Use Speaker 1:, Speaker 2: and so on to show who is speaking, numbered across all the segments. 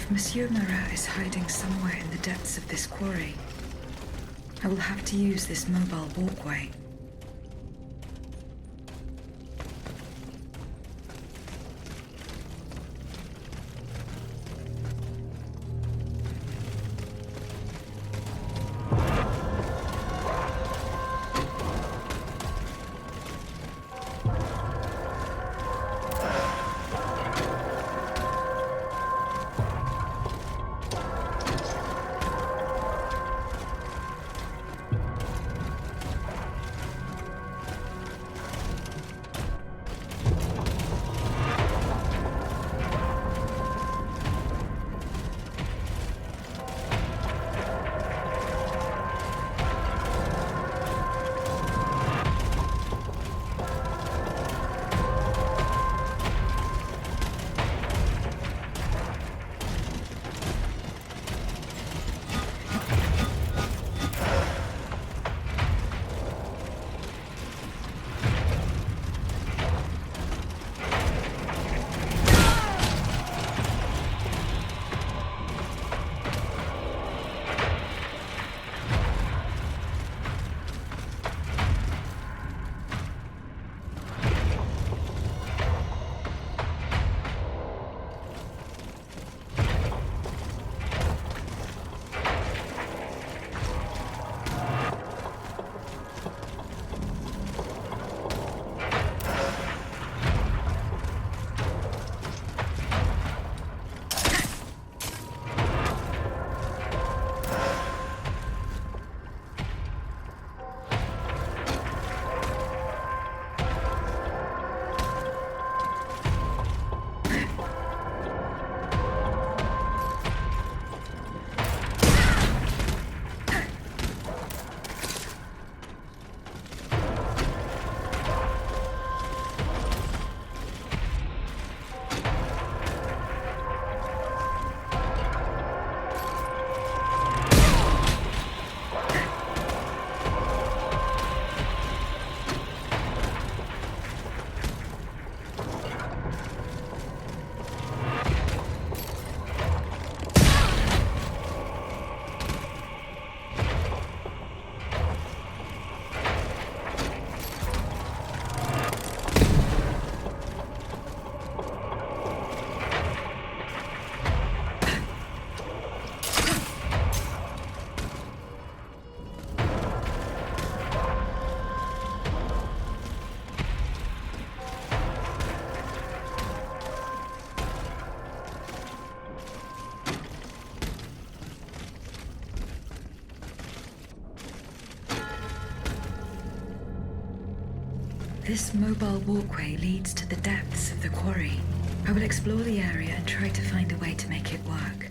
Speaker 1: If Monsieur Marat is hiding somewhere in the depths of this quarry, I will have to use this mobile walkway. This mobile walkway leads to the depths of the quarry. I will explore the area and try to find a way to make it work.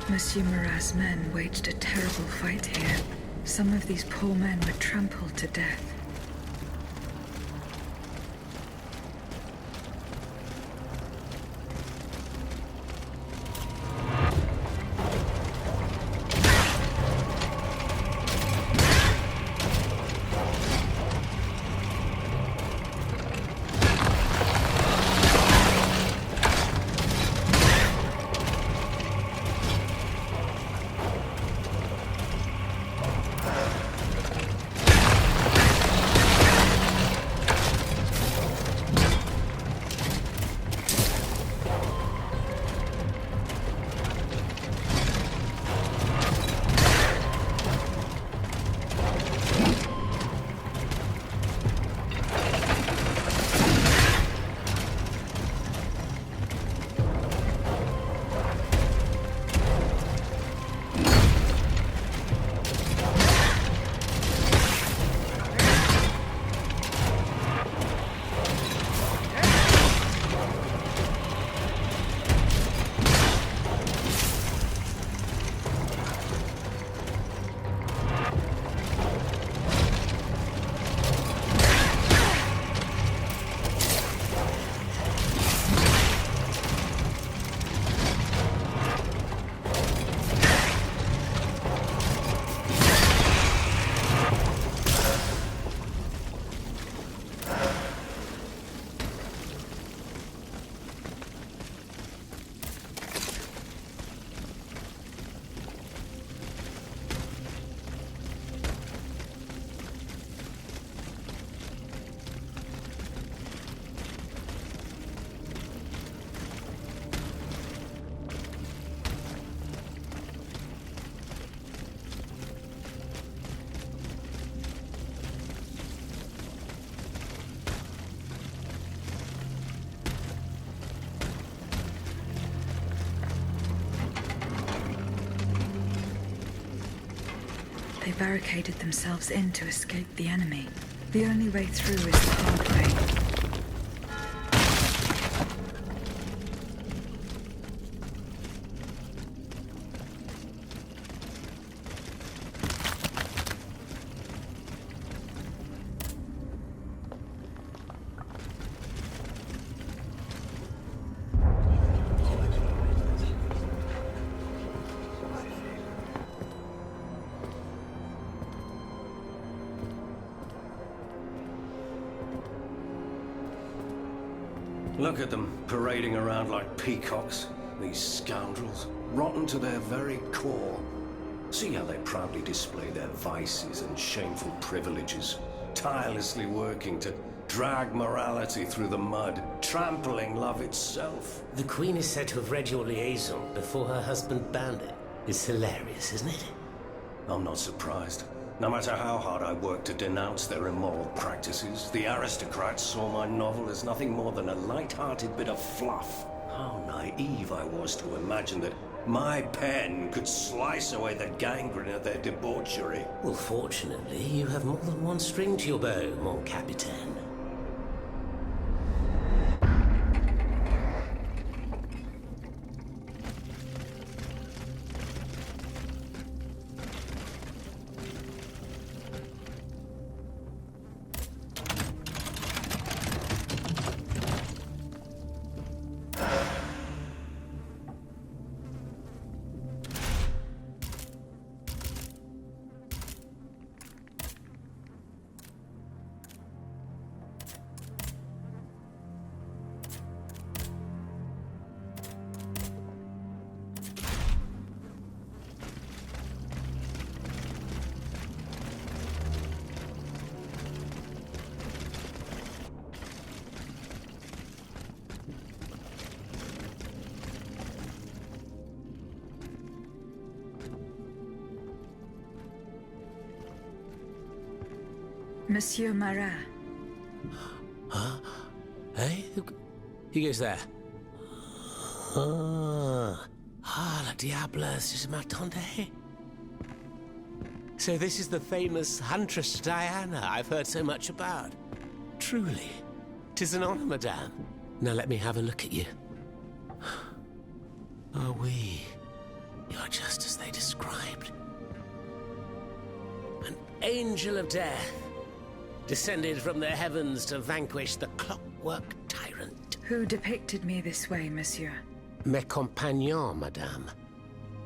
Speaker 1: Monsieur Marat's men waged a terrible fight here. Some of these poor men were trampled to death. have barricaded themselves in to escape the enemy. The only way through is the hard way.
Speaker 2: Look at them, parading around like peacocks. These scoundrels, rotten to their very core. See how they proudly display their vices and shameful privileges, tirelessly working to drag morality through the mud, trampling love itself.
Speaker 3: The Queen is said to have read your liaison before her husband banned it. It's hilarious, isn't it?
Speaker 2: I'm not surprised. No matter how hard I work to denounce their immoral practices, the aristocrats saw my novel as nothing more than a light-hearted bit of fluff. How naive I was to imagine that my pen could slice away the gangrene of their debauchery.
Speaker 3: Well, fortunately, you have more than one string to your bow, mon capitaine.
Speaker 1: Monsieur Marat.
Speaker 3: Huh? Hey? Who goes there? La Diableuse, je m'attendais. So this is the famous Huntress Diana I've heard so much about. Truly, 'tis an honor, madame. Now let me have a look at you. Oh, oui. You're just as they described. An angel of death, descended from the heavens to vanquish the clockwork tyrant.
Speaker 1: Who depicted me this way, monsieur?
Speaker 3: Mes compagnons, madame.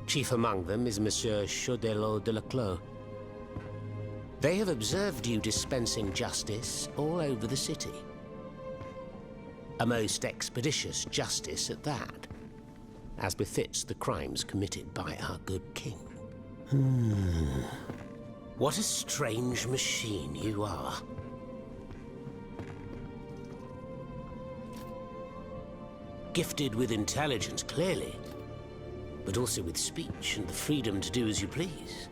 Speaker 3: Chief among them is Monsieur Chaudelot de Leclos. They have observed you dispensing justice all over the city. A most expeditious justice at that, as befits the crimes committed by our good king. What a strange machine you are. Gifted with intelligence, clearly, but also with speech and the freedom to do as you please.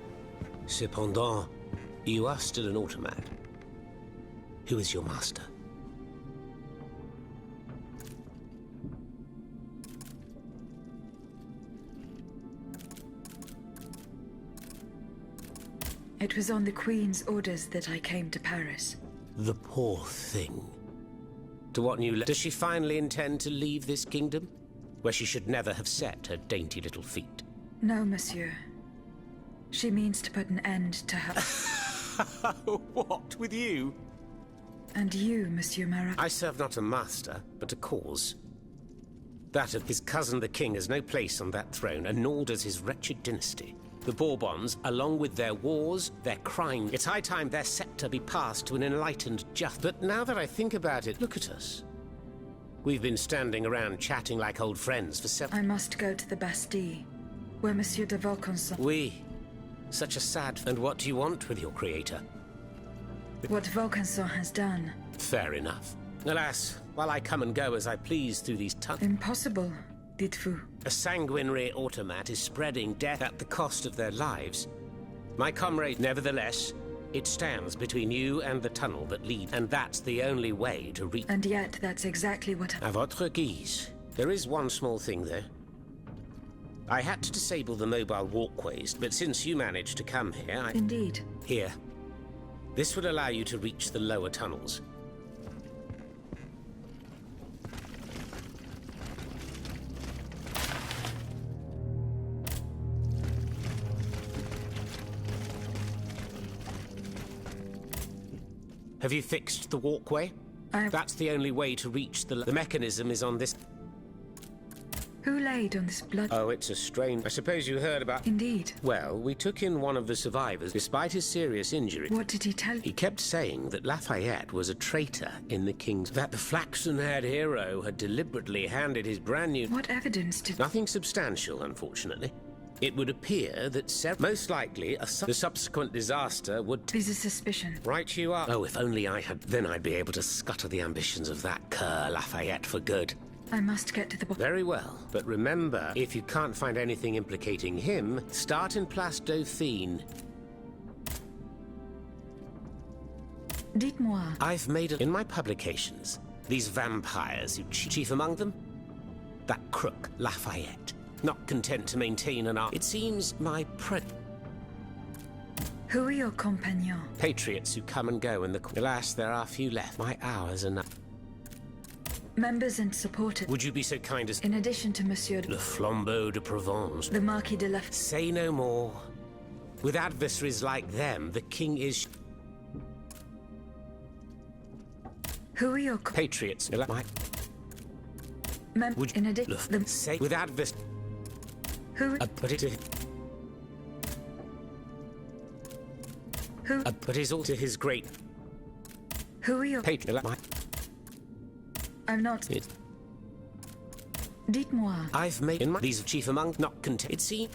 Speaker 3: Cependant, you are still an automat. Who is your master?
Speaker 1: It was on the Queen's orders that I came to Paris.
Speaker 3: The poor thing. To what new Does she finally intend to leave this kingdom, where she should never have set her dainty little feet?
Speaker 1: No, monsieur. She means to put an end to her...
Speaker 3: What, with you?
Speaker 1: And you, Monsieur Marat?
Speaker 3: I serve not a master, but a cause. That of his cousin the king has no place on that throne, and nor does his wretched dynasty. The Bourbons, along with their wars, their crimes. It's high time their scepter be passed to an enlightened just. But now that I think about it, look at us. We've been standing around chatting like old friends for
Speaker 1: I must go to the Bastille, where Monsieur de Vaucanson...
Speaker 3: Oui. Such a sad... And what do you want with your creator?
Speaker 1: What Vaucanson has done.
Speaker 3: Fair enough. Alas, while I come and go as I please through these tunnels...
Speaker 1: Impossible, dites-vous.
Speaker 3: A sanguinary automat is spreading death at the cost of their lives. My comrade, nevertheless, it stands between you and the tunnel that leads, and that's the only way to reach...
Speaker 1: And yet, that's exactly what
Speaker 3: À votre guise. There is one small thing, though. I had to disable the mobile walkways, but since you managed to come here,
Speaker 1: Indeed.
Speaker 3: Here. This would allow you to reach the lower tunnels. Have you fixed the walkway? That's the only way to reach the mechanism is on this...
Speaker 1: Who laid on this blood?
Speaker 3: Oh, it's a strange... I suppose you heard about...
Speaker 1: Indeed.
Speaker 3: Well, we took in one of the survivors despite his serious injury.
Speaker 1: What did he tell you?
Speaker 3: He kept saying that Lafayette was a traitor in the king's... That the flaxen-haired hero had deliberately handed his brand new...
Speaker 1: What evidence did...
Speaker 3: Nothing substantial, unfortunately. It would appear that most likely the subsequent disaster would...
Speaker 1: There's a suspicion.
Speaker 3: Right you are. Oh, if only I had... Then I'd be able to scutter the ambitions of that cur Lafayette for good.
Speaker 1: I must get to the...
Speaker 3: Very well, but remember, if you can't find anything implicating him, start in Place Dauphine.
Speaker 1: Dites-moi.
Speaker 3: I've made it in my publications. These vampires who chief among them? That crook, Lafayette. Not content to maintain an army. It seems my
Speaker 1: Who are your compagnons?
Speaker 3: patriots who come and go in the... Alas, there are few left. My hours are not...
Speaker 1: Members and supporters.
Speaker 3: Would you be so kind as...
Speaker 1: In addition to Monsieur
Speaker 3: Le Flambeau de Provence.
Speaker 1: the Marquis de la...
Speaker 3: Say no more. With adversaries like them, the king is...
Speaker 1: Who are your...
Speaker 3: Patriots. Would
Speaker 1: In addition...
Speaker 3: Say with adversaries...
Speaker 1: Who...
Speaker 3: But it...
Speaker 1: Who...
Speaker 3: But is all to his great...
Speaker 1: Who are your... I'm not...
Speaker 3: It...
Speaker 1: Dites-moi.
Speaker 3: I've made... In my... These chief among... Not content... It seems...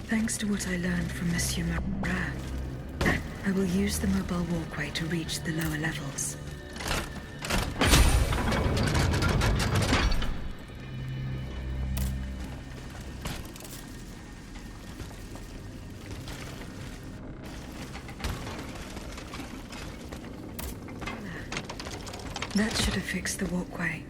Speaker 1: Thanks to what I learned from Monsieur Marat, I will use the mobile walkway to reach the lower levels. That should have fixed the walkway.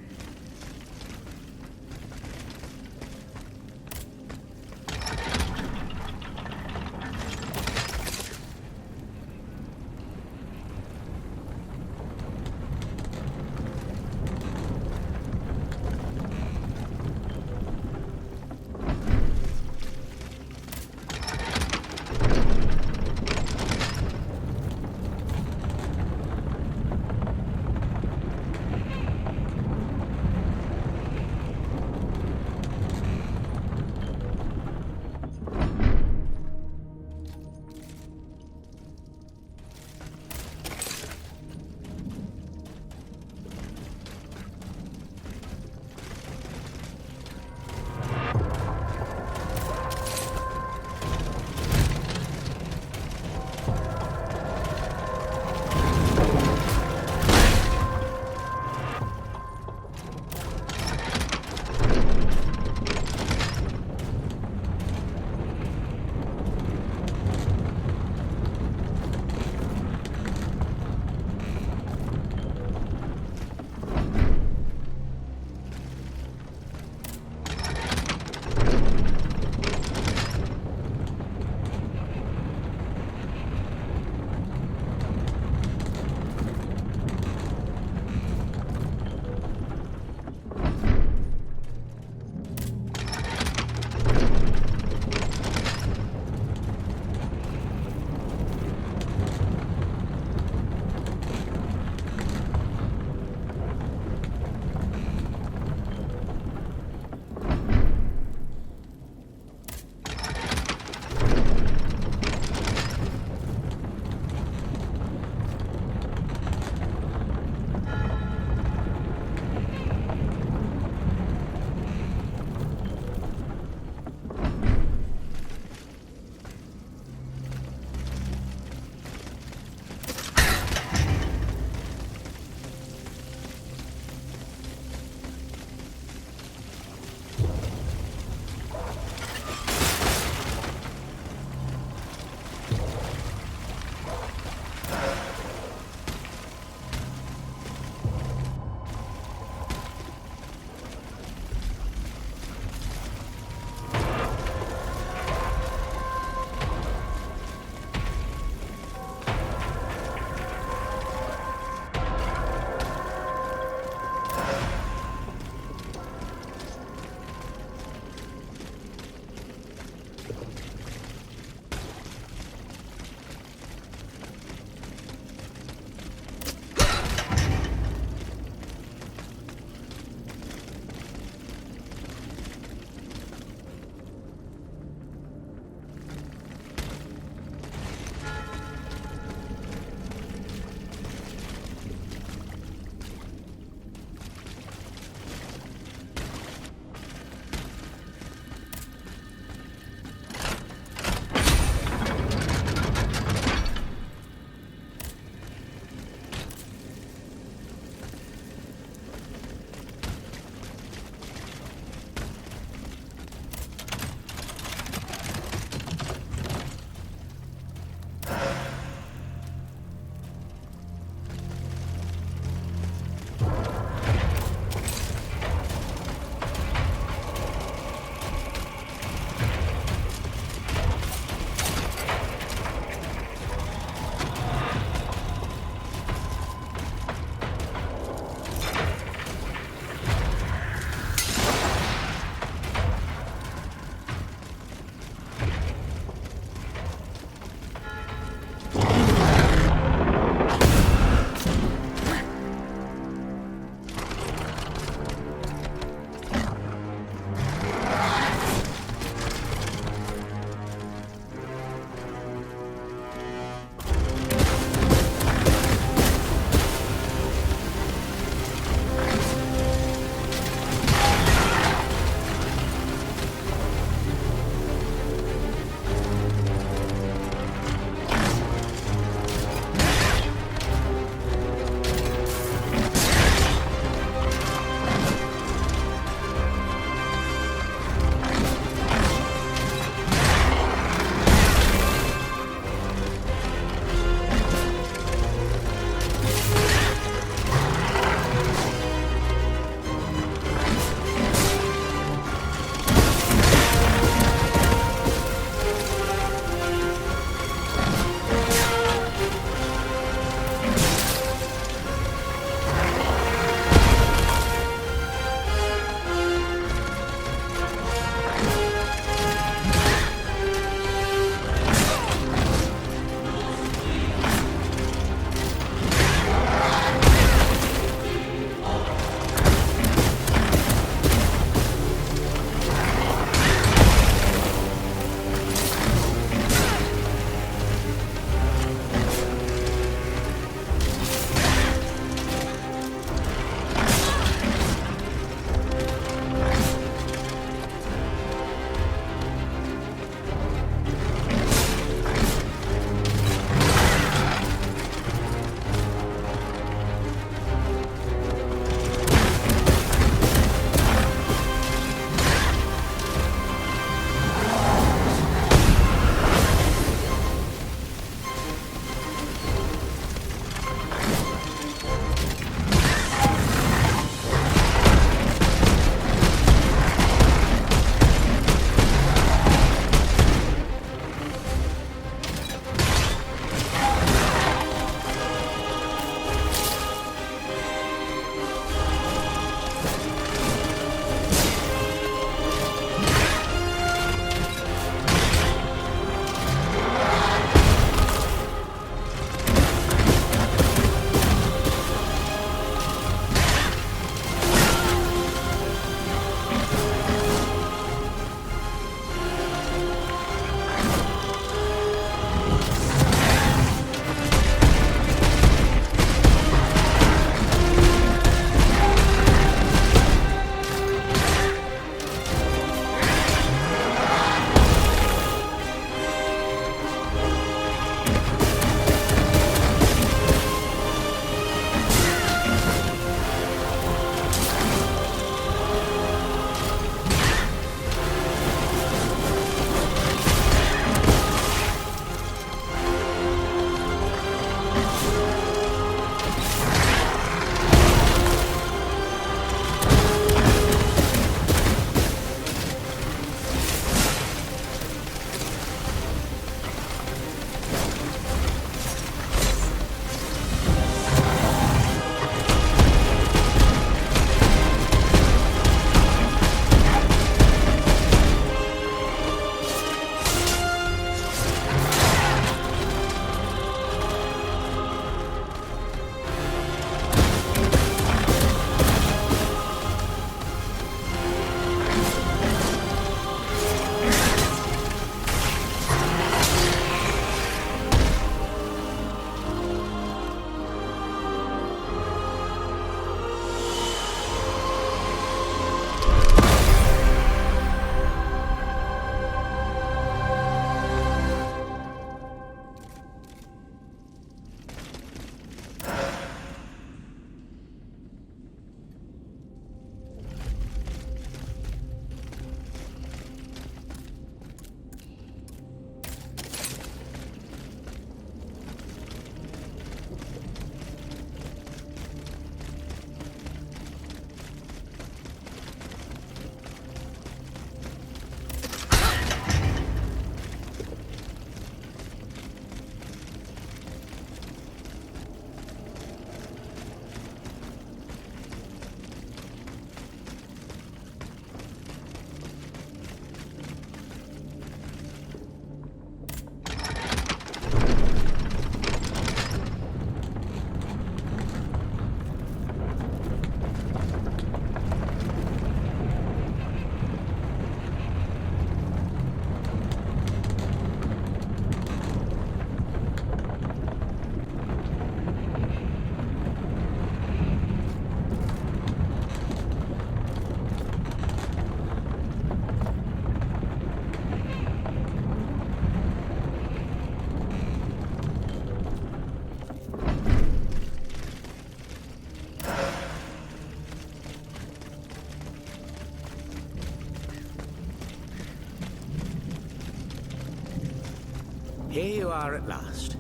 Speaker 3: Here you are at last.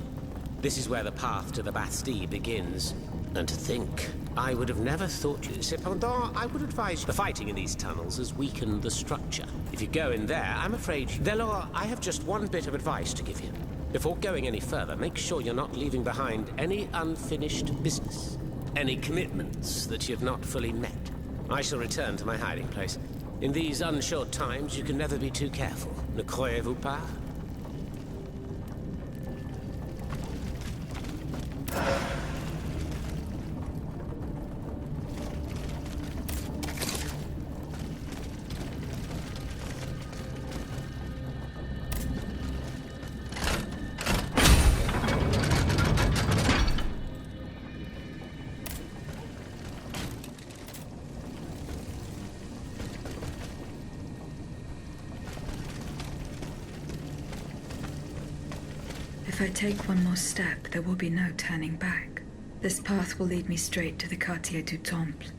Speaker 3: This is where the path to the Bastille begins. And to think, I would have never thought you. Cependant, I would advise the fighting in these tunnels has weakened the structure. If you go in there, I'm afraid... Delor, I have just one bit of advice to give you. Before going any further, make sure you're not leaving behind any unfinished business. Any commitments that you've not fully met. I shall return to my hiding place. In these unsure times, you can never be too careful. Ne croyez-vous pas?
Speaker 1: If I take one more step, there will be no turning back. This path will lead me straight to the Quartier du Temple.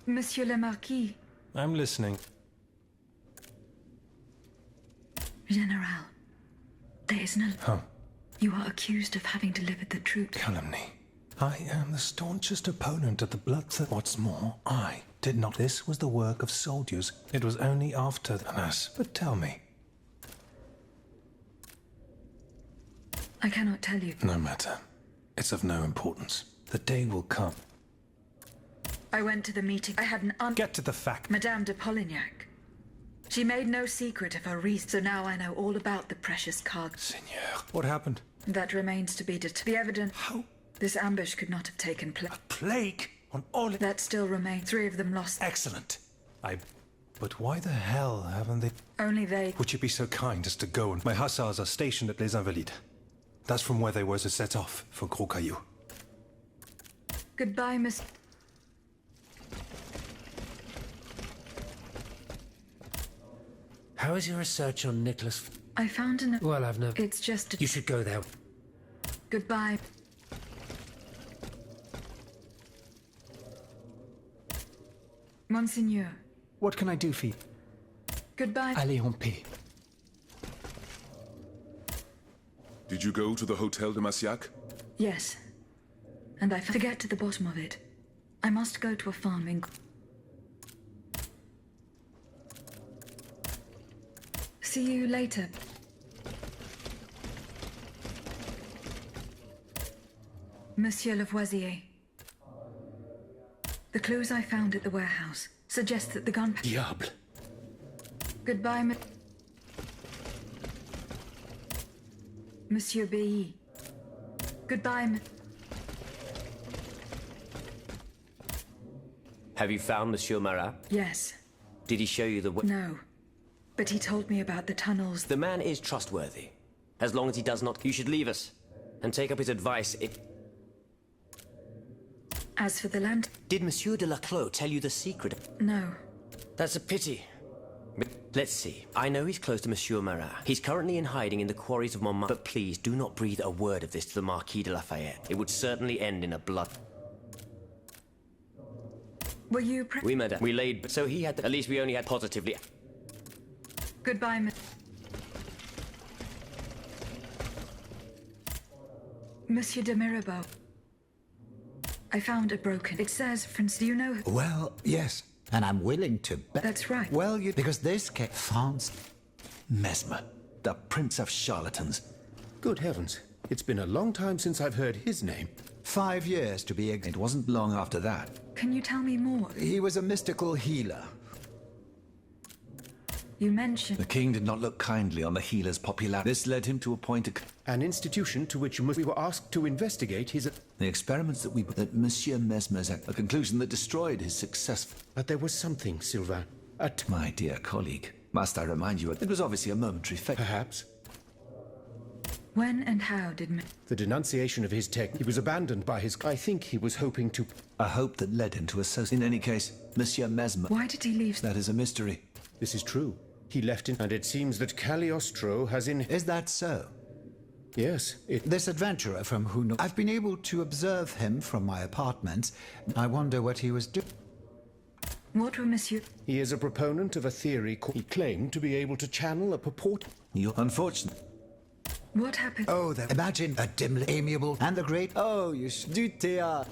Speaker 1: Monsieur le Marquis.
Speaker 4: I'm listening.
Speaker 1: General, there is no...
Speaker 4: Huh.
Speaker 1: You are accused of having delivered the troops.
Speaker 4: Calumny. I am the staunchest opponent of the bloodthirsty. What's more, I did not. This was the work of soldiers. It was only after us. But tell me.
Speaker 1: I cannot tell you.
Speaker 4: No matter. It's of no importance. The day will come.
Speaker 1: I went to the meeting. I had an
Speaker 4: Get to the fact.
Speaker 1: Madame de Polignac. She made no secret of her reason, so now I know all about the precious cargo.
Speaker 4: Seigneur, what happened?
Speaker 1: That remains to be the evidence.
Speaker 4: How?
Speaker 1: This ambush could not have taken place.
Speaker 4: A plague on all...
Speaker 1: That still remains. 3 of them lost.
Speaker 4: Excellent. I But why the hell haven't they...
Speaker 1: Only they...
Speaker 4: Would you be so kind as to go and... My hussars are stationed at Les Invalides. That's from where they were to set off for Gros Caillou.
Speaker 1: Goodbye, Miss...
Speaker 3: How is your research on Nicholas?
Speaker 1: I found an...
Speaker 3: Well, I've no...
Speaker 1: It's just...
Speaker 3: You should go there.
Speaker 1: Goodbye. Monseigneur.
Speaker 5: What can I do for you?
Speaker 1: Goodbye.
Speaker 5: Allez en paix.
Speaker 6: Did you go to the Hotel de Massiac?
Speaker 1: Yes. And to get to the bottom of it, I must go to a farm in... See you later. Monsieur Lavoisier. The clues I found at the warehouse suggest that the gun...
Speaker 3: Diable.
Speaker 1: Goodbye, Monsieur B. Goodbye,
Speaker 7: Have you found Monsieur Marat?
Speaker 1: Yes.
Speaker 7: Did he show you the way?
Speaker 1: No. But he told me about the tunnels.
Speaker 7: The man is trustworthy. As long as he does not... You should leave us and take up his advice.
Speaker 1: As for the land...
Speaker 7: Did Monsieur de Laclos tell you the secret?
Speaker 1: No.
Speaker 7: That's a pity. But let's see. I know he's close to Monsieur Marat. He's currently in hiding in the quarries of Montmartre. But please, do not breathe a word of this to the Marquis de Lafayette. It would certainly end in a blood...
Speaker 1: Were you
Speaker 7: We madame. We laid... So he had... At least we only had positively...
Speaker 1: Goodbye, Monsieur de Mirabeau. I found a broken... It says, France, do you know...
Speaker 8: Well, yes. And I'm willing to bet...
Speaker 1: That's right.
Speaker 8: Well, because this case... France...
Speaker 9: Mesmer, the prince of charlatans.
Speaker 3: Good heavens. It's been a long time since I've heard his name.
Speaker 8: 5 years to be...
Speaker 9: It wasn't long after that.
Speaker 1: Can you tell me more?
Speaker 8: He was a mystical healer.
Speaker 1: You mentioned...
Speaker 9: The king did not look kindly on the healer's popularity. This led him to appoint
Speaker 3: An institution to which we were asked to investigate his...
Speaker 9: the experiments that Monsieur Mesmer's... A conclusion that destroyed his success.
Speaker 3: But there was something, Sylvain.
Speaker 9: My dear colleague, must I remind you, it was obviously a momentary fake.
Speaker 3: Perhaps.
Speaker 1: When and how did...
Speaker 3: The denunciation of his tech... He was abandoned by his... I think he was hoping to...
Speaker 9: A hope that led him to associate... In any case, Monsieur Mesmer...
Speaker 1: Why did he leave...
Speaker 9: That is a mystery.
Speaker 3: This is true. He left in... And it seems that Cagliostro has in...
Speaker 8: Is that so?
Speaker 3: Yes,
Speaker 8: This adventurer from who knows... I've been able to observe him from my apartments. I wonder what he was doing.
Speaker 1: What were Monsieur...
Speaker 3: He is a proponent of a theory called... He claimed to be able to channel a purport...
Speaker 9: You're unfortunate.
Speaker 1: What happened...
Speaker 8: Oh, imagine a dimly amiable and the great... Oh, you du théâtre.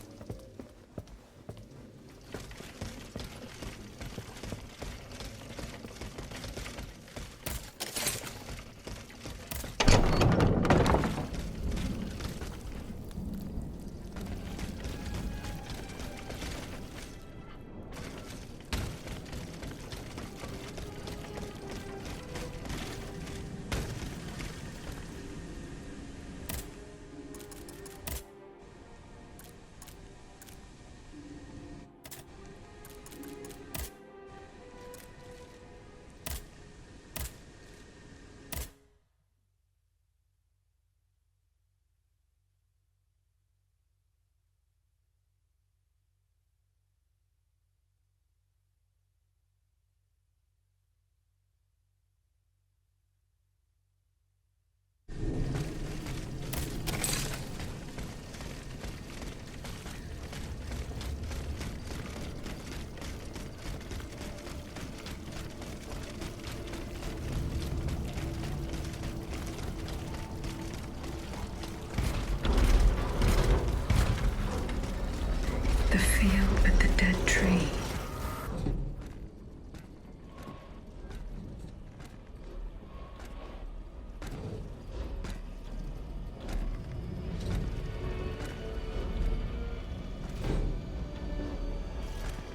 Speaker 1: The field with the dead tree.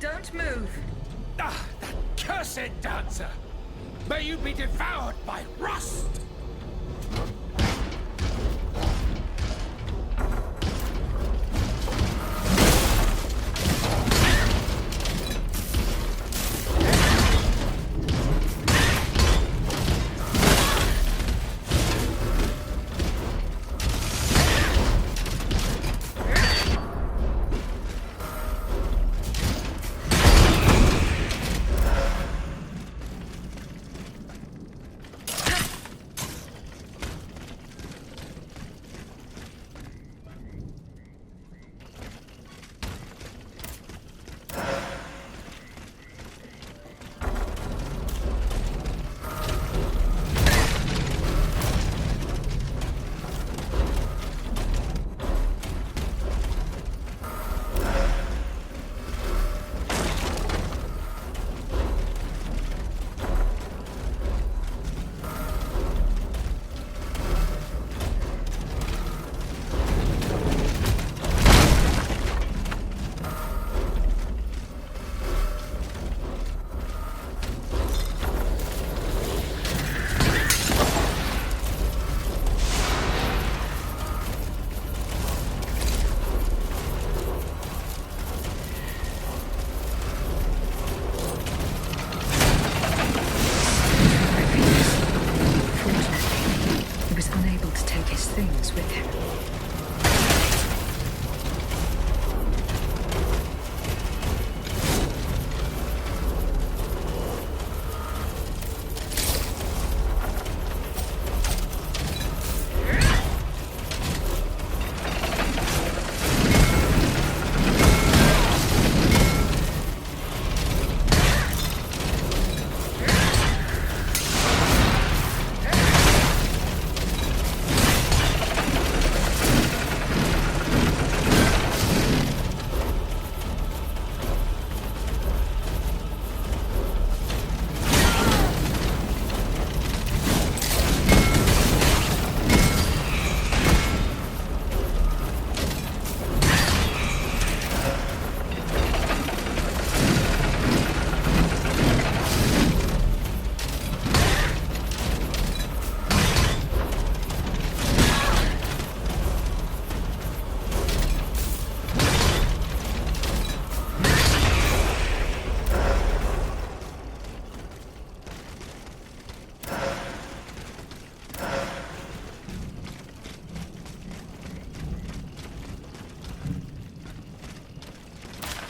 Speaker 1: Don't move!
Speaker 3: Ah, that cursed dancer! May you be devoured by rust!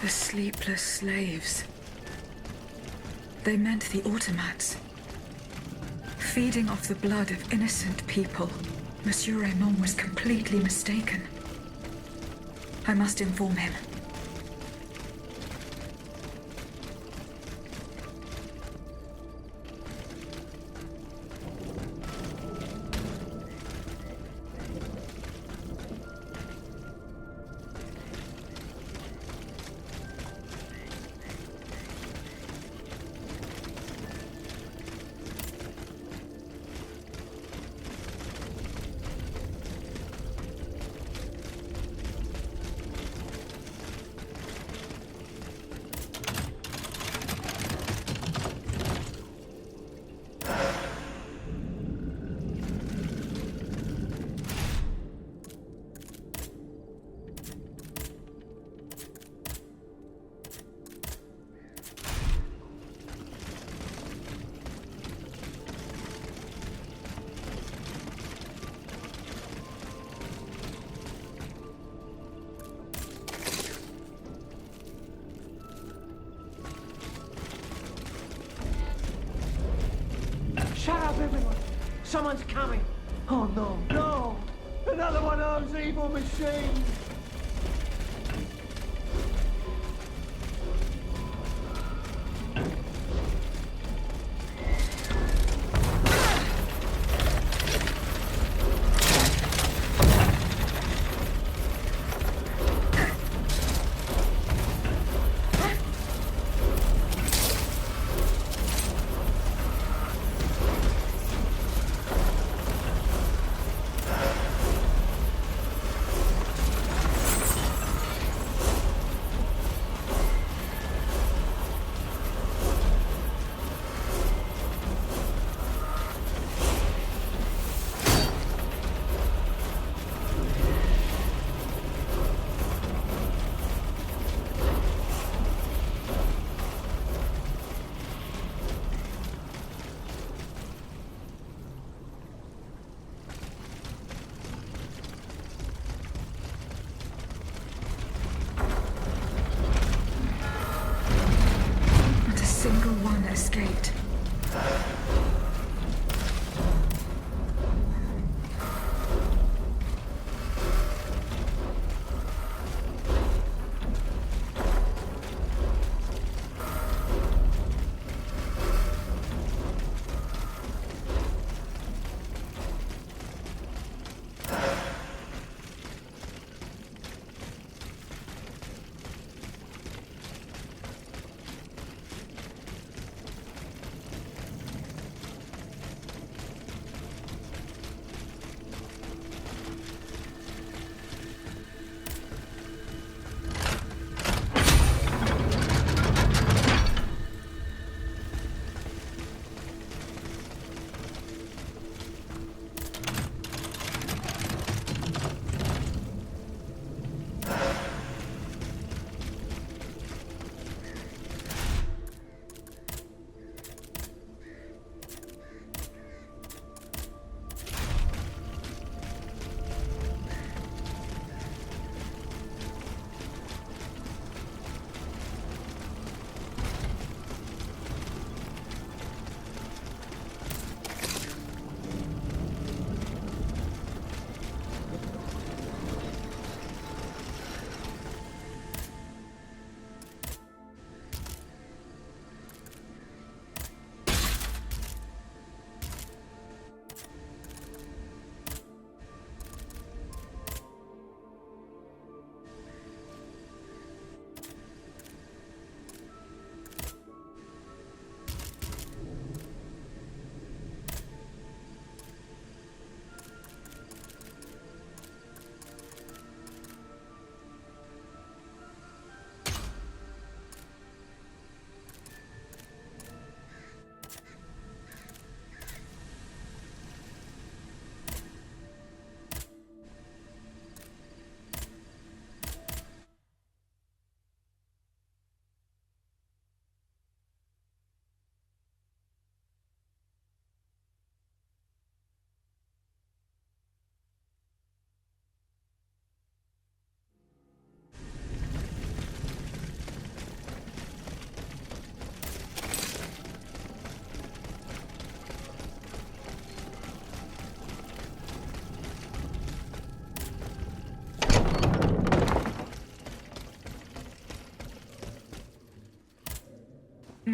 Speaker 1: The sleepless slaves. They meant the automats. Feeding off the blood of innocent people. Monsieur Raymond was completely mistaken. I must inform him.
Speaker 5: Shut up, everyone! Someone's coming! Oh no, no! Another one of those evil machines!
Speaker 1: Single one escaped.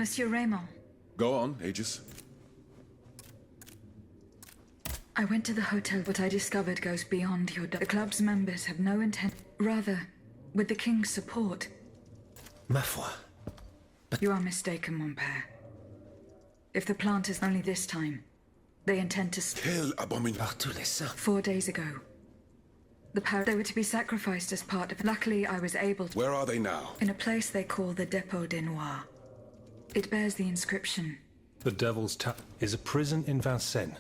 Speaker 1: Monsieur Raymond.
Speaker 6: Go on, Aegis.
Speaker 1: I went to the hotel. What I discovered goes beyond your... The club's members have no intent... Rather, with the king's support.
Speaker 3: Ma foi.
Speaker 1: You are mistaken, mon père. If the plant is only this time, they intend to...
Speaker 6: Quelle abomination.
Speaker 3: Par tous les saints.
Speaker 1: 4 days ago. They were to be sacrificed as part of... Luckily, I was able to...
Speaker 6: Where are they now?
Speaker 1: In a place they call the Dépôt des Noirs. It bears the inscription.
Speaker 4: The Devil's Tap is a prison in Vincennes.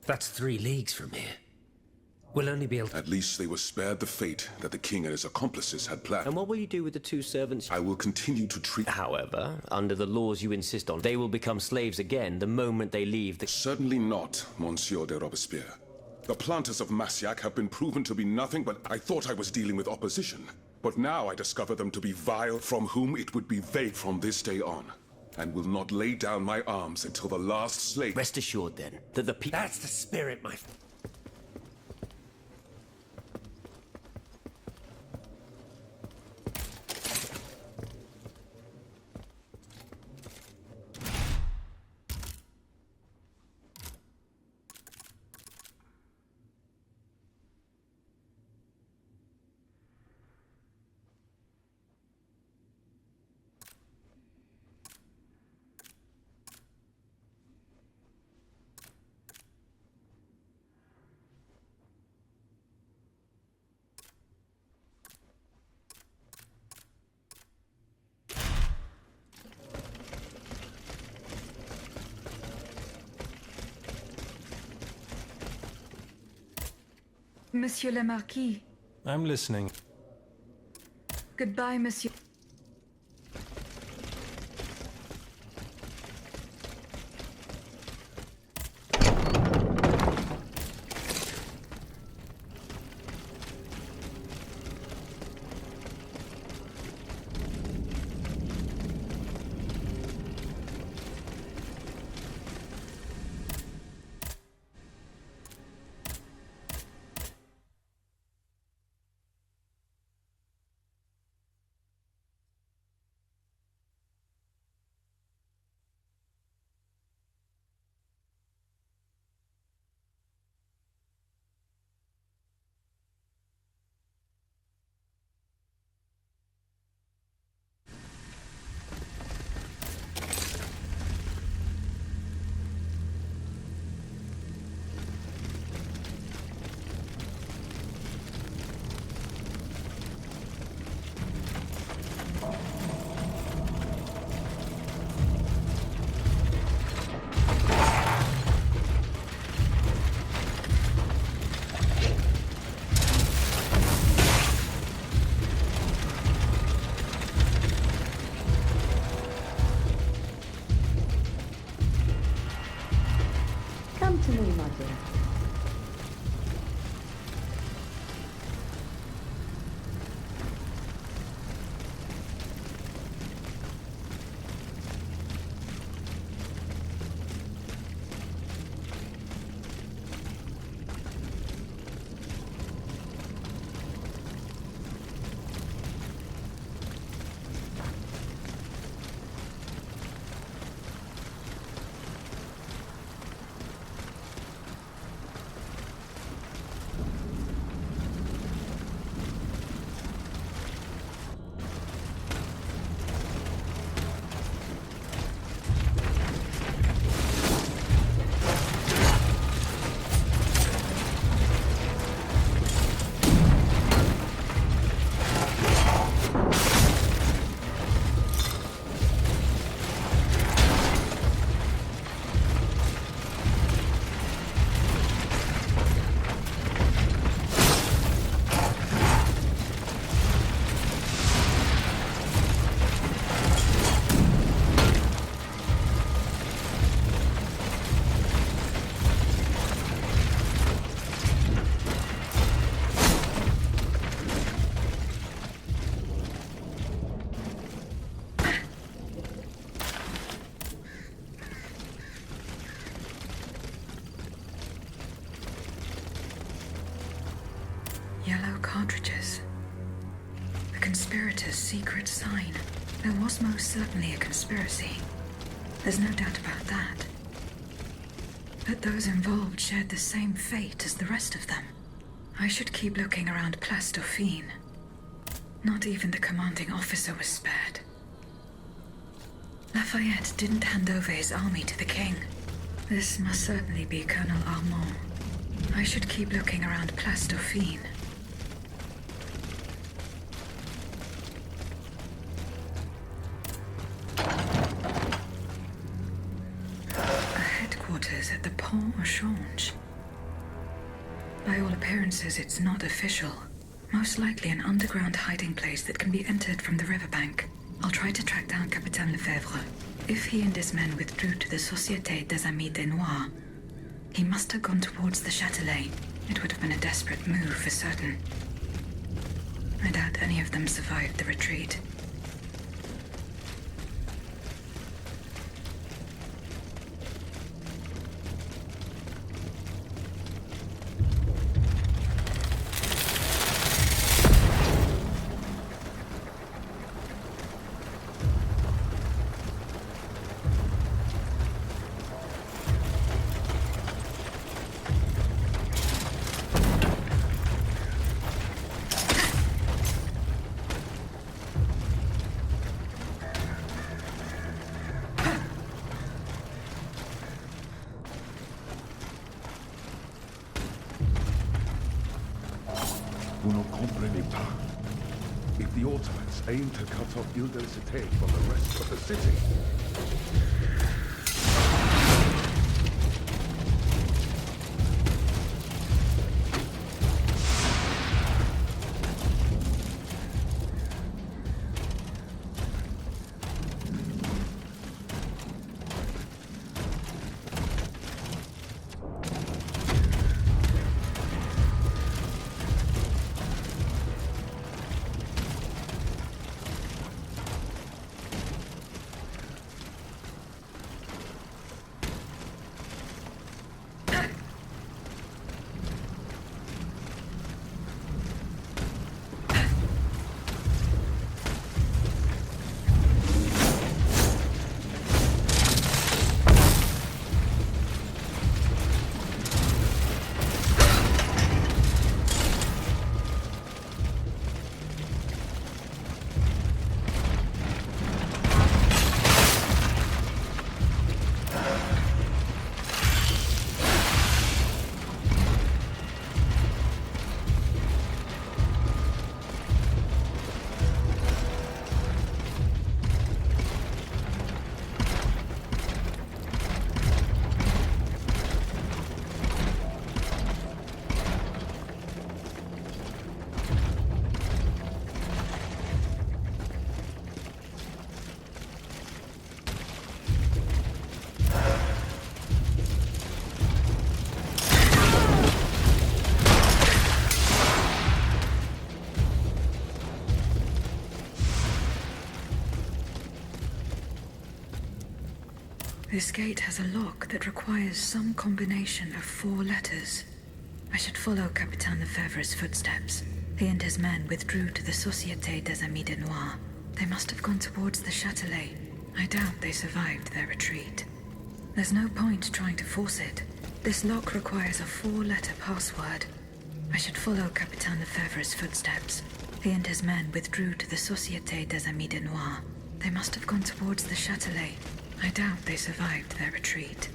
Speaker 3: That's 3 leagues from here. We'll only be able to...
Speaker 6: At least they were spared the fate that the king and his accomplices had planned.
Speaker 7: And what will you do with the 2 servants?
Speaker 6: I will continue to treat...
Speaker 7: However, under the laws you insist on, they will become slaves again the moment they leave the...
Speaker 6: Certainly not, Monsieur de Robespierre. The planters of Massiac have been proven to be nothing but... I thought I was dealing with opposition. But now I discover them to be vile, from whom it would be vague from this day on. And will not lay down my arms until the last slave...
Speaker 7: Rest assured, then, that the people...
Speaker 3: That's the spirit, my...
Speaker 1: Monsieur le Marquis.
Speaker 4: I'm listening.
Speaker 1: Goodbye, Monsieur.
Speaker 10: Come to me, my dear.
Speaker 1: Yellow cartridges. The conspirators' secret sign. There was most certainly a conspiracy. There's no doubt about that. But those involved shared the same fate as the rest of them. I should keep looking around Place Dauphine. Not even the commanding officer was spared. Lafayette didn't hand over his army to the king. This must certainly be Colonel Armand. I should keep looking around Place Dauphine. A headquarters at the Pont au Change. By all appearances, it's not official. Most likely an underground hiding place that can be entered from the riverbank. I'll try to track down Capitaine Lefebvre. If he and his men withdrew to the Société des Amis des Noirs, he must have gone towards the Châtelet. It would have been a desperate move for certain. I doubt any of them survived the retreat.
Speaker 6: Vous ne comprenez pas. If the Ottomans aim to cut off Ile de la Cité from the rest of the city,
Speaker 1: this gate has a lock that requires some combination of 4 letters. I should follow Capitaine Lefebvre's footsteps. He and his men withdrew to the Société des Amis des Noirs. They must have gone towards the Châtelet. I doubt they survived their retreat. There's no point trying to force it. This lock requires a 4-letter password. I should follow Capitaine Lefebvre's footsteps. He and his men withdrew to the Société des Amis des Noirs. They must have gone towards the Châtelet. I doubt they survived their retreat.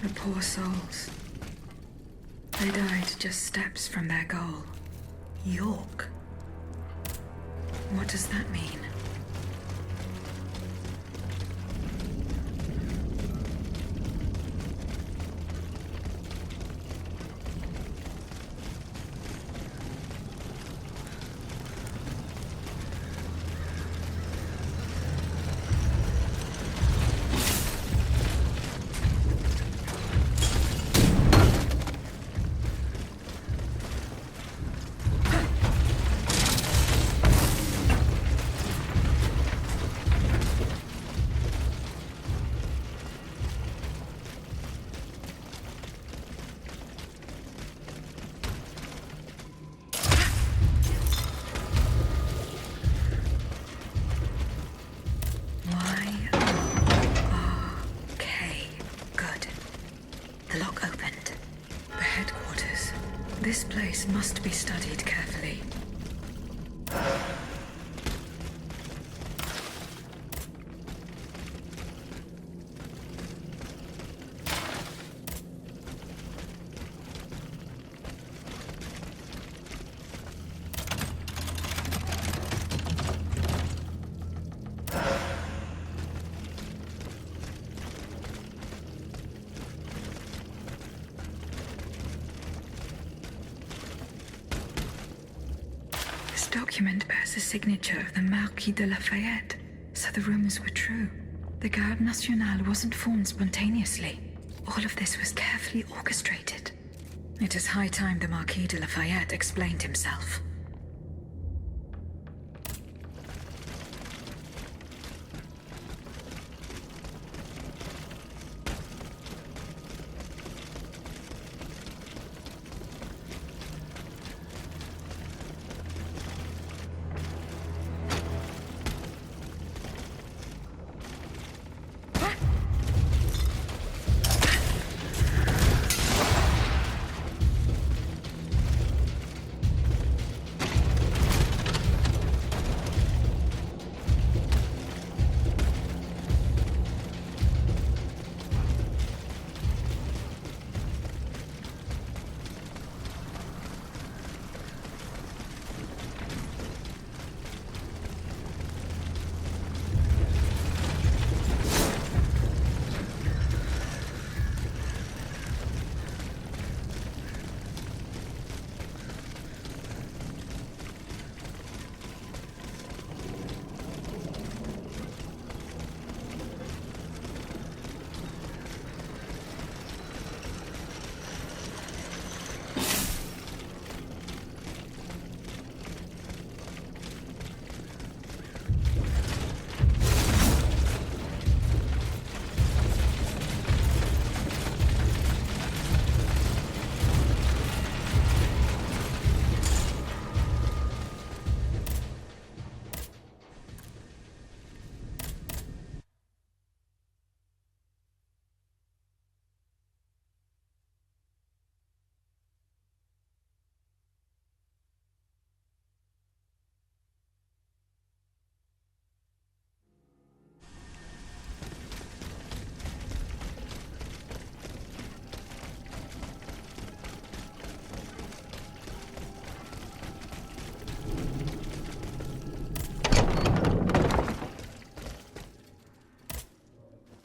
Speaker 1: The poor souls. They died just steps from their goal. York. What does that mean? This place must be studied carefully. This document bears the signature of the Marquis de Lafayette, so the rumors were true. The Garde Nationale wasn't formed spontaneously. All of this was carefully orchestrated. It is high time the Marquis de Lafayette explained himself.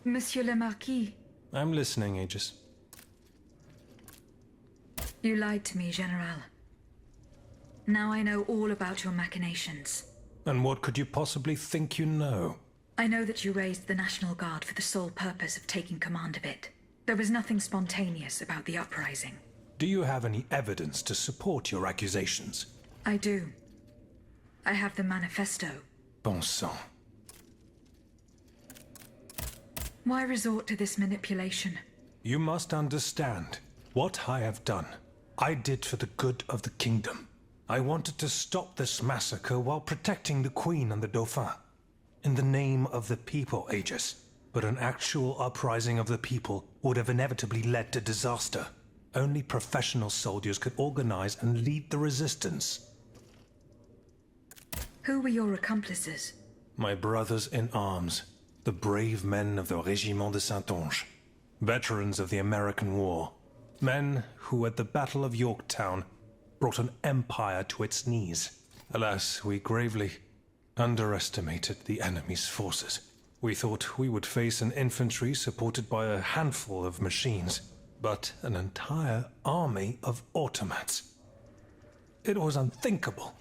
Speaker 1: Monsieur le Marquis.
Speaker 4: I'm listening, Aegis.
Speaker 1: You lied to me, General. Now I know all about your machinations.
Speaker 4: And what could you possibly think you know?
Speaker 1: I know that you raised the National Guard for the sole purpose of taking command of it. There was nothing spontaneous about the uprising.
Speaker 4: Do you have any evidence to support your accusations?
Speaker 1: I do. I have the manifesto.
Speaker 4: Bon sang.
Speaker 1: Why resort to this manipulation?
Speaker 4: You must understand. What I have done, I did for the good of the kingdom. I wanted to stop this massacre while protecting the Queen and the Dauphin. In the name of the people, Aegis. But an actual uprising of the people would have inevitably led to disaster. Only professional soldiers could organize and lead the resistance.
Speaker 1: Who were your accomplices?
Speaker 4: My brothers in arms. The brave men of the Régiment de Saint-Onge. Veterans of the American War. Men who at the Battle of Yorktown brought an empire to its knees. Alas, we gravely underestimated the enemy's forces. We thought we would face an infantry supported by a handful of machines, but an entire army of automats. It was unthinkable.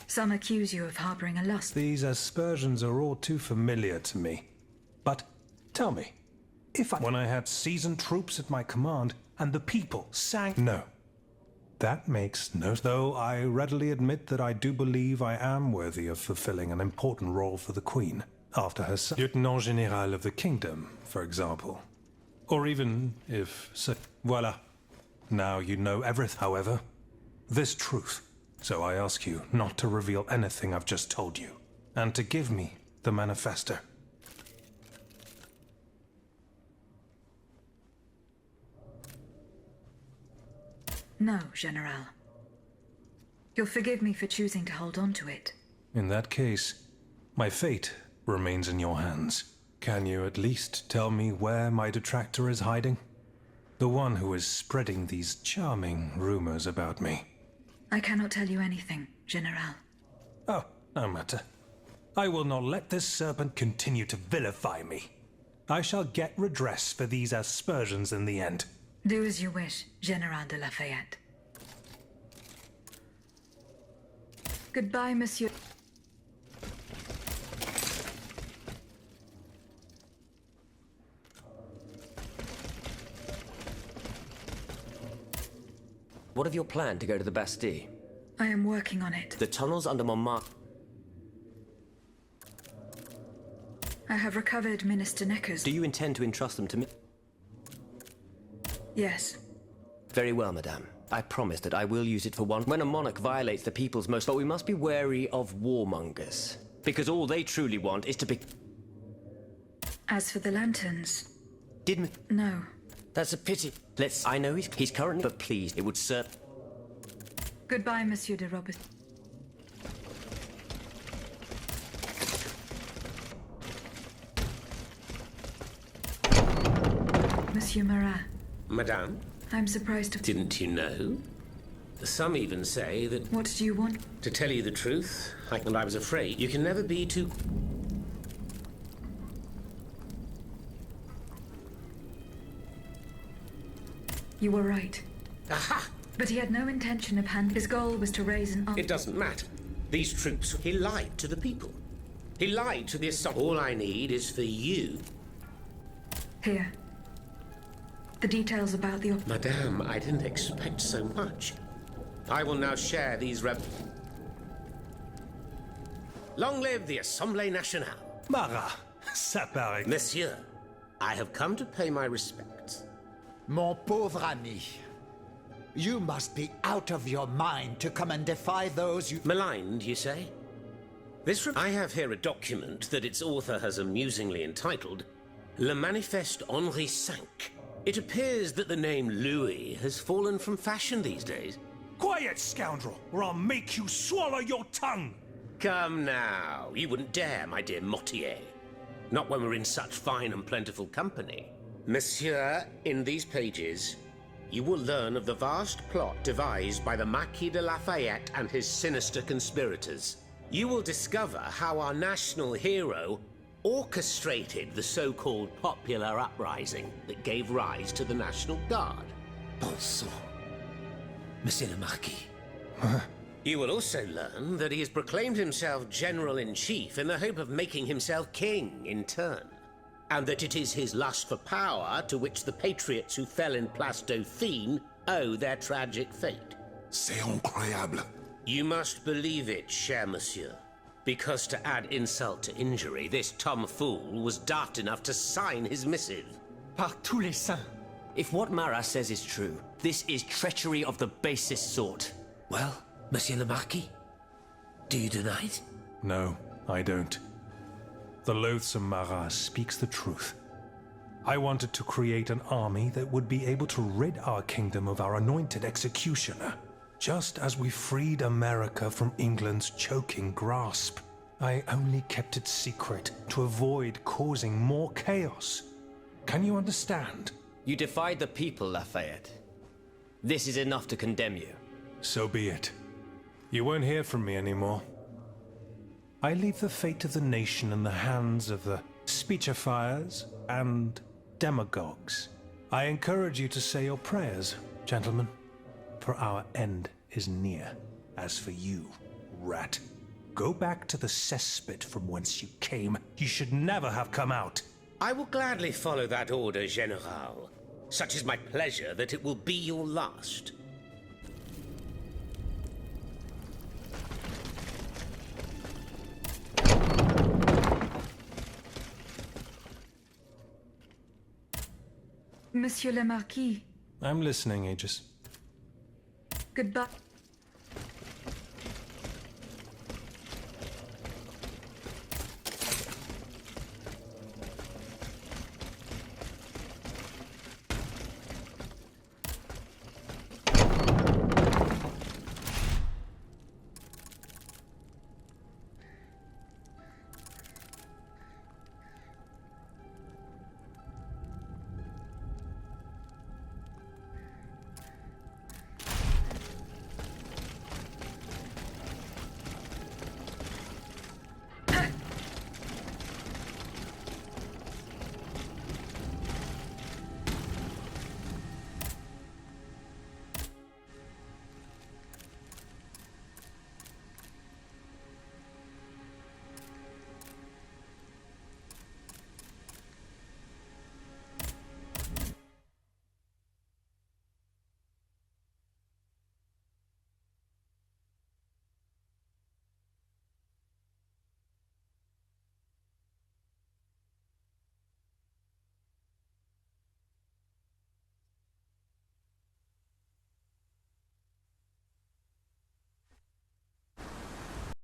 Speaker 1: Some accuse you of harboring a lust.
Speaker 4: These aspersions are all too familiar to me. But tell me, when I had seasoned troops at my command and the people sang... No. That makes no... Though I readily admit that I do believe I am worthy of fulfilling an important role for the Queen, after her son, Lieutenant General of the Kingdom, for example. Or even if... So, voila. Now you know everything, however. This truth. So I ask you not to reveal anything I've just told you, and to give me the manifesto.
Speaker 1: No, General. You'll forgive me for choosing to hold on to it.
Speaker 4: In that case, my fate remains in your hands. Can you at least tell me where my detractor is hiding? The one who is spreading these charming rumors about me.
Speaker 1: I cannot tell you anything, General.
Speaker 4: Oh, no matter. I will not let this serpent continue to vilify me. I shall get redress for these aspersions in the end.
Speaker 1: Do as you wish, General de Lafayette. Goodbye, Monsieur.
Speaker 7: What of your plan to go to the Bastille?
Speaker 1: I am working on it.
Speaker 7: The tunnels under Montmartre...
Speaker 1: I have recovered Minister Necker's...
Speaker 7: Do you intend to entrust them to me?
Speaker 1: Yes.
Speaker 7: Very well, madame. I promise that I will use it for one. When a monarch violates the people's most... But we must be wary of warmongers. Because all they truly want is to be...
Speaker 1: As for the lanterns... No.
Speaker 7: That's a pity. I know he's currently... But please, it would serve...
Speaker 1: Goodbye, Monsieur de Robert. Monsieur Marat.
Speaker 3: Madame?
Speaker 1: I'm surprised to...
Speaker 3: Didn't you know? Some even say that...
Speaker 1: What do you want?
Speaker 3: To tell you the truth, I was afraid you can never be too...
Speaker 1: You were right.
Speaker 3: Aha!
Speaker 1: But he had no intention of handing. His goal was to raise an army.
Speaker 3: It doesn't matter. These troops... He lied to the people. He lied to the assault. All I need is for you...
Speaker 1: Here. The details about the...
Speaker 3: Madame, I didn't expect so much. I will now share these Long live the Assemblée Nationale.
Speaker 4: Marat, ça paraît...
Speaker 3: Monsieur, I have come to pay my respects.
Speaker 8: Mon pauvre ami, you must be out of your mind to come and defy those you...
Speaker 3: Maligned, you say? I have here a document that its author has amusingly entitled Le Manifeste Henri V. It appears that the name Louis has fallen from fashion these days.
Speaker 4: Quiet, scoundrel, or I'll make you swallow your tongue!
Speaker 3: Come now, you wouldn't dare, my dear Mottier. Not when we're in such fine and plentiful company. Monsieur, in these pages, you will learn of the vast plot devised by the Marquis de Lafayette and his sinister conspirators. You will discover how our national hero orchestrated the so-called popular uprising that gave rise to the National Guard.
Speaker 9: Bon sang. Monsieur le Marquis.
Speaker 3: You will also learn that he has proclaimed himself General-in-Chief in the hope of making himself king in turn, and that it is his lust for power to which the patriots who fell in Place Dauphine owe their tragic fate.
Speaker 6: C'est incroyable.
Speaker 3: You must believe it, cher monsieur. Because to add insult to injury, this tomfool was daft enough to sign his missive.
Speaker 7: Par tous les saints. If what Marat says is true, this is treachery of the basest sort.
Speaker 9: Well, Monsieur le Marquis, do you deny it?
Speaker 4: No, I don't. The loathsome Marat speaks the truth. I wanted to create an army that would be able to rid our kingdom of our anointed executioner. Just as we freed America from England's choking grasp, I only kept it secret to avoid causing more chaos. Can you understand?
Speaker 7: You defied the people, Lafayette. This is enough to condemn you.
Speaker 4: So be it. You won't hear from me anymore. I leave the fate of the nation in the hands of the speechifiers and demagogues. I encourage you to say your prayers, gentlemen, for our end is near. As for you, rat, go back to the cesspit from whence you came. You should never have come out.
Speaker 3: I will gladly follow that order, General. Such is my pleasure that it will be your last.
Speaker 1: Monsieur le Marquis,
Speaker 4: I'm listening, Aegis.
Speaker 1: goodbye.